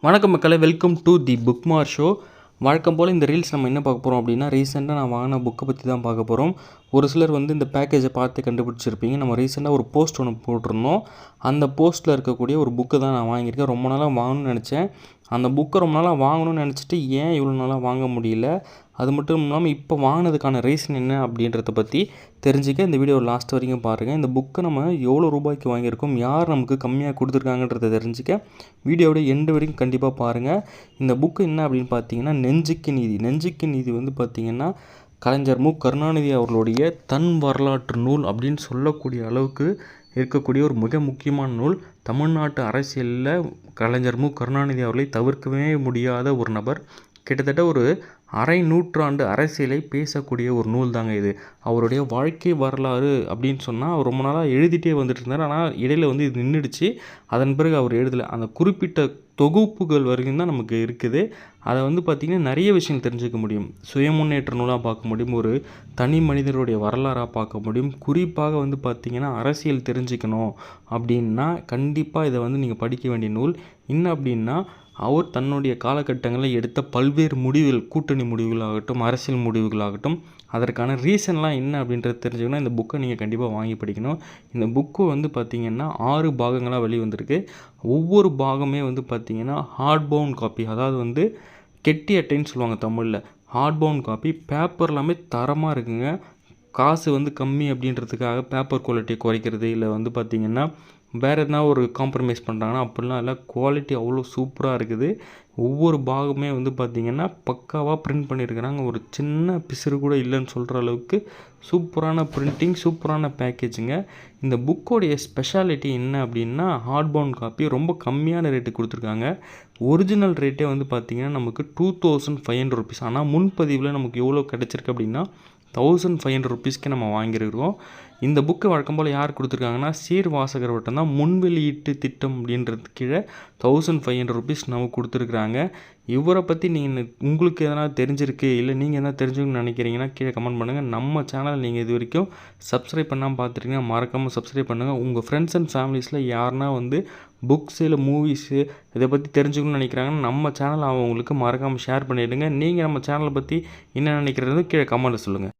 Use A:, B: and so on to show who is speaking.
A: வணக்கம் மக்களே, welcome to the புக்மார் show. வழக்கம் போல் இந்த ரீல்ஸ் நம்ம என்ன பார்க்க போகிறோம் அப்படின்னா, ரீசெண்டாக நான் வாங்கின புக்கை பற்றி தான் பார்க்க போகிறோம். ஒரு சிலர் இந்த பேக்கேஜை பார்த்து கண்டுபிடிச்சிருப்பீங்க. நம்ம ரீசெண்டாக ஒரு போஸ்ட் ஒன்று போட்டிருந்தோம். அந்த போஸ்ட்டில் இருக்கக்கூடிய ஒரு புக்கு தான் நான் வாங்கியிருக்கேன். ரொம்ப நாளாக வாங்கணும்னு நினச்சேன். அந்த புக்கை ரொம்ப நாளாக வாங்கணும்னு நினச்சிட்டு ஏன் இவ்வளோ நாளாக வாங்க முடியல, அது மட்டும் இல்லாமல் இப்போ வாங்கினதுக்கான ரீசன் என்ன அப்படின்றத பற்றி தெரிஞ்சுக்க இந்த வீடியோ லாஸ்ட் வரைக்கும் பாருங்கள். இந்த புக்கை நம்ம எவ்வளோ ரூபாய்க்கு வாங்கியிருக்கோம், யார் நமக்கு கம்மியாக கொடுத்துருக்காங்கன்றதை தெரிஞ்சுக்க வீடியோவோட எண்டு வரைக்கும் கண்டிப்பாக பாருங்கள். இந்த புக்கு என்ன அப்படின்னு பார்த்தீங்கன்னா, நெஞ்சுக்கு நீதி. நெஞ்சுக்கு நீதி பார்த்திங்கன்னா கலைஞர் மு கருணாநிதி அவர்களுடைய தன் வரலாற்று நூல் அப்படின்னு சொல்லக்கூடிய அளவுக்கு இருக்கக்கூடிய ஒரு மிக முக்கியமான நூல். தமிழ்நாட்டு அரசியலில் கலைஞர் மு கருணாநிதி அவர்களை தவிர்க்கவே முடியாத ஒரு நபர். கிட்டத்தட்ட ஒரு அரை நூற்றாண்டு அரசியலை பேசக்கூடிய ஒரு நூல் தாங்க இது. அவருடைய வாழ்க்கை வரலாறு அப்படின்னு சொன்னால் அவர் ரொம்ப நாளாக எழுதிட்டே வந்துட்டு இருந்தார். ஆனால் இடையில் இது நின்றுடுச்சு. அதன் பிறகு அவர் எழுதலை. அந்த குறிப்பிட்ட தொகுப்புகள் வரைக்கும் தான் நமக்கு இருக்குது. அதை பார்த்திங்கன்னா நிறைய விஷயம் தெரிஞ்சுக்க முடியும். சுய முன்னேற்ற நூலாக பார்க்க முடியும், ஒரு தனி மனிதனுடைய வரலாறாக பார்க்க முடியும். குறிப்பாக பார்த்திங்கன்னா அரசியல் தெரிஞ்சுக்கணும் அப்படின்னா கண்டிப்பாக இதை நீங்கள் படிக்க வேண்டிய நூல். என்ன அப்படின்னா, அவர் தன்னுடைய காலகட்டங்களில் எடுத்த பல்வேறு முடிவுகள், கூட்டணி முடிவுகளாகட்டும், அரசியல் முடிவுகளாகட்டும், அதற்கான ரீசன்லாம் என்ன அப்படின்றது தெரிஞ்சுக்கணும். இந்த புக்கை நீங்கள் கண்டிப்பாக வாங்கி படிக்கணும். இந்த புக்கு பார்த்திங்கன்னா 6 பாகங்களாக வெளிவந்திருக்கு. ஒவ்வொரு பாகமே பார்த்திங்கன்னா ஹார்ட் பவுண்ட் காப்பி, அதாவது கெட்டி அட்டைன்னு சொல்லுவாங்க தமிழில். Heart bound copy. பேப்பர் எல்லாமே தரமாக இருக்குங்க. காசு கம்மி அப்படின்றதுக்காக பேப்பர் குவாலிட்டியை குறைக்கிறது இல்லை பார்த்திங்கன்னா வேறு எதனா ஒரு காம்ப்ரமைஸ் பண்ணுறாங்கன்னா அப்படிலாம் இல்லை. குவாலிட்டி அவ்வளோ சூப்பராக இருக்குது. ஒவ்வொரு பாகமே பார்த்திங்கன்னா பக்காவாக பிரிண்ட் பண்ணியிருக்கிறாங்க. ஒரு சின்ன பிசுறு கூட இல்லைன்னு சொல்கிற அளவுக்கு சூப்பரான பிரிண்டிங், சூப்பரான பேக்கேஜுங்க. இந்த புக்கோடைய ஸ்பெஷாலிட்டி என்ன அப்படின்னா, ஹார்ட் பவுண்ட் காப்பி ரொம்ப கம்மியான ரேட்டு கொடுத்துருக்காங்க. ஒரிஜினல் ரேட்டே பார்த்திங்கன்னா நமக்கு 2500 ருபீஸ். ஆனால் முன்பதிவில் நமக்கு எவ்வளோ கிடச்சிருக்கு அப்படின்னா 1500 ருபீஸ்க்கு நம்ம வாங்கியிருக்கிறோம். இந்த புக்கு வழக்கம் போல் யார் கொடுத்துருக்காங்கன்னா, சீர் வாசகர் வட்டம் தான் முன் வெளியீட்டு திட்டம் அப்படின்றது கீழே 1500 ருபீஸ் நமக்கு கொடுத்துருக்குறாங்க. இவரை பற்றி உங்களுக்கு எதனா தெரிஞ்சிருக்கு, இல்லை நீங்கள் எதனா தெரிஞ்சுக்கணும்னு நினைக்கிறீங்கன்னா கீழே கமெண்ட் பண்ணுங்கள். நம்ம சேனல் நீங்கள் இது வரைக்கும் சப்ஸ்கிரைப் பண்ணாமல் பார்த்துருக்கீங்கன்னா மறக்காமல் சப்ஸ்கிரைப் பண்ணுங்கள். உங்கள் ஃப்ரெண்ட்ஸ் அண்ட் ஃபேமிலிஸில் யாருன்னா புக்ஸு இல்லை மூவிஸு இதை பற்றி தெரிஞ்சுக்கணும்னு நினைக்கிறாங்கன்னா நம்ம சேனல் அவங்களுக்கு மறக்காமல் ஷேர் பண்ணிவிடுங்க. நீங்கள் நம்ம சேனலை பற்றி என்ன நினைக்கிறது கீழே கமெண்ட்டில் சொல்லுங்கள்.